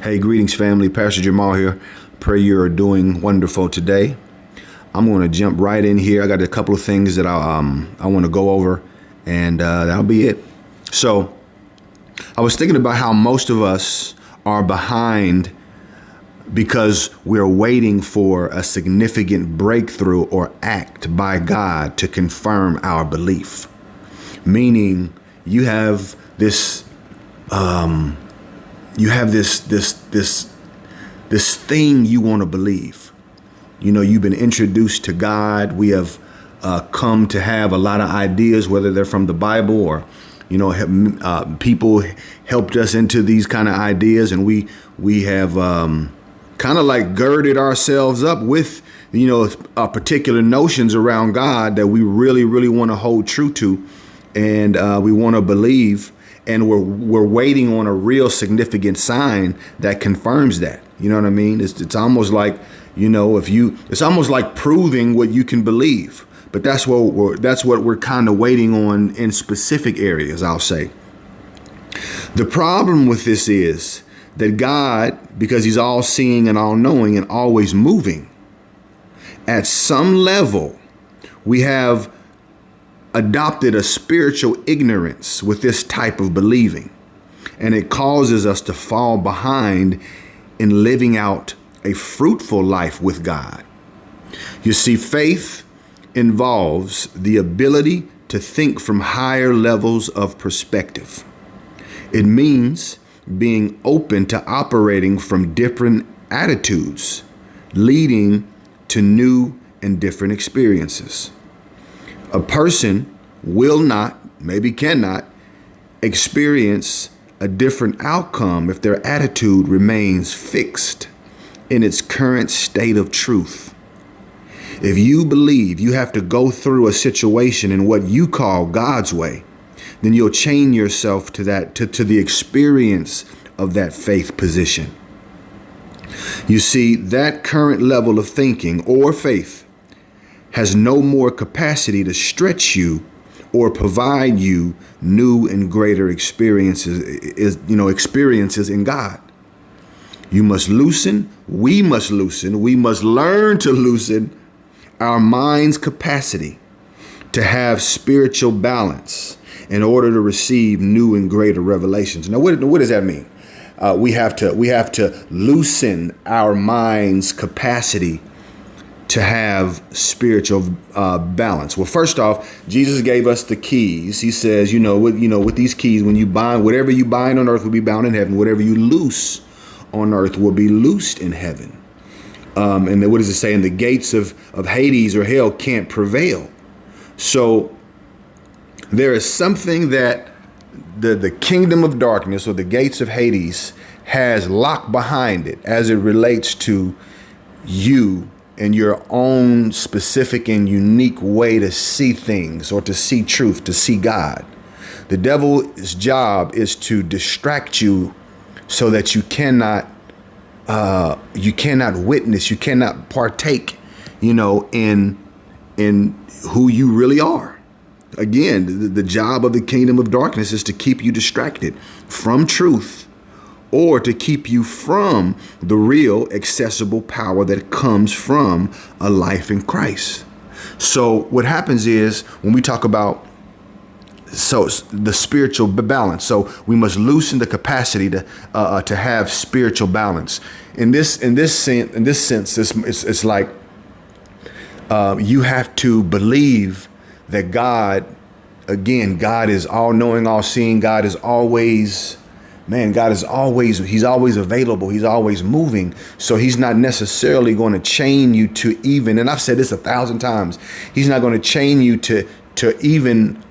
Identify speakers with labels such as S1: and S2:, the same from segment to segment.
S1: Hey, greetings, family. Pastor Jamal here. Pray you are doing wonderful today. I'm going to jump right in here. I got a couple of things that I want to go over, and that'll be it. So, I was thinking about how most of us are behind because we're waiting for a significant breakthrough or act by God to confirm our belief. Meaning, you have this this thing you want to believe. You know, you've been introduced to God. We have come to have a lot of ideas, whether they're from the Bible or, you know, people helped us into these kind of ideas, and we have kind of like girded ourselves up with, you know, particular notions around God that we really, really want to hold true to, and we want to believe. And we're waiting on a real significant sign that confirms that. You know what I mean? It's almost like, you know, it's almost like proving what you can believe. But that's what we're kind of waiting on in specific areas, I'll say. The problem with this is that God, because he's all seeing and all knowing and always moving, at some level, we have adopted a spiritual ignorance with this type of believing, and it causes us to fall behind in living out a fruitful life with God. You see, faith involves the ability to think from higher levels of perspective. It means being open to operating from different attitudes, leading to new and different experiences. A person will not, maybe cannot, experience a different outcome if their attitude remains fixed in its current state of truth. If you believe you have to go through a situation in what you call God's way, then you'll chain yourself to that, to the experience of that faith position. You see, that current level of thinking or faith has no more capacity to stretch you or provide you new and greater experiences in God. You must loosen, we must learn to loosen our mind's capacity to have spiritual balance in order to receive new and greater revelations. Now, what does that mean? We have to loosen our mind's capacity to have spiritual balance. Well, first off, Jesus gave us the keys. He says, with these keys, when you bind, whatever you bind on earth will be bound in heaven. Whatever you loose on earth will be loosed in heaven. And then what does it say? And the gates of Hades or hell can't prevail. So there is something that the kingdom of darkness or the gates of Hades has locked behind it as it relates to you and your own specific and unique way to see things or to see truth, to see God. The devil's job is to distract you so that you cannot witness, you cannot partake, in who you really are. Again, the job of the kingdom of darkness is to keep you distracted from truth, or to keep you from the real accessible power that comes from a life in Christ. So what happens is when we talk about the spiritual balance, so we must loosen the capacity to have spiritual balance. In this sense, it's like you have to believe that God is all knowing, all seeing. He's always available. He's always moving. So he's not necessarily going to chain you to even, and I've said this 1,000 times, he's not going to chain you to even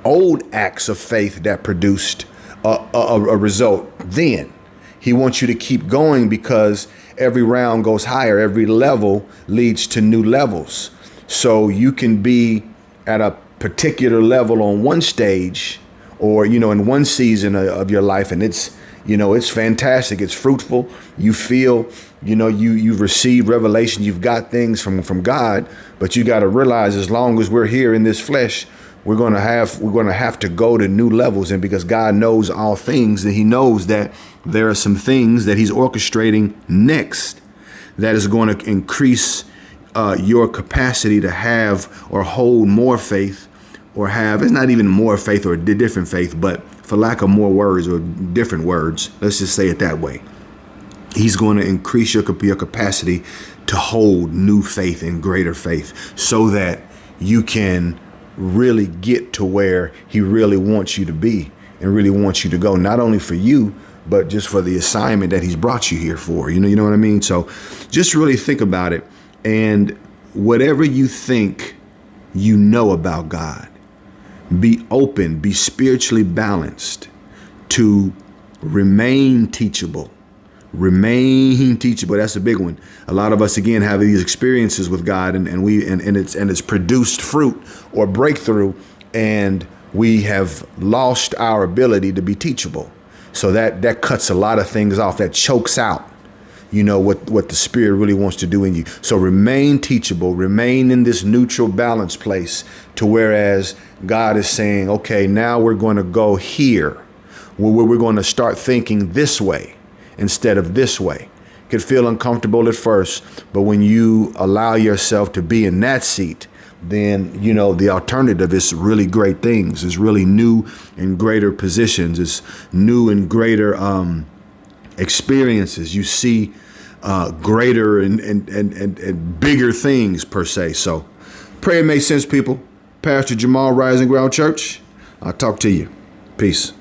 S1: old acts of faith that produced a result then. He wants you to keep going because every round goes higher. Every level leads to new levels. So you can be at a particular level on one stage or, in one season of your life, and it's fantastic. It's fruitful. You feel, you've received revelation. You've got things from God, but you got to realize as long as we're here in this flesh, we're going to have to go to new levels. And because God knows all things, and he knows that there are some things that he's orchestrating next that is going to increase your capacity to have or hold more faith, or have, it's not even more faith or different faith, but for lack of more words or different words, let's just say it that way. He's going to increase your capacity to hold new faith and greater faith so that you can really get to where he really wants you to be and really wants you to go, not only for you, but just for the assignment that he's brought you here for. You know what I mean? So just really think about it. And whatever you think you know about God, be open, be spiritually balanced to remain teachable. Remain teachable. That's a big one. A lot of us, again, have these experiences with God, and it's produced fruit or breakthrough, and we have lost our ability to be teachable. So that cuts a lot of things off. That chokes out, what the Spirit really wants to do in you. So remain teachable. Remain in this neutral balance place, to whereas God is saying, okay, now we're going to go here, where we're going to start thinking this way instead of this way. It could feel uncomfortable at first, but when you allow yourself to be in that seat, then, the alternative is really great things. It's really new and greater positions. It's new and greater experiences. You see greater and bigger things per se. So pray it makes sense, people. Pastor Jamal, Rising Ground Church. I'll talk to you. Peace.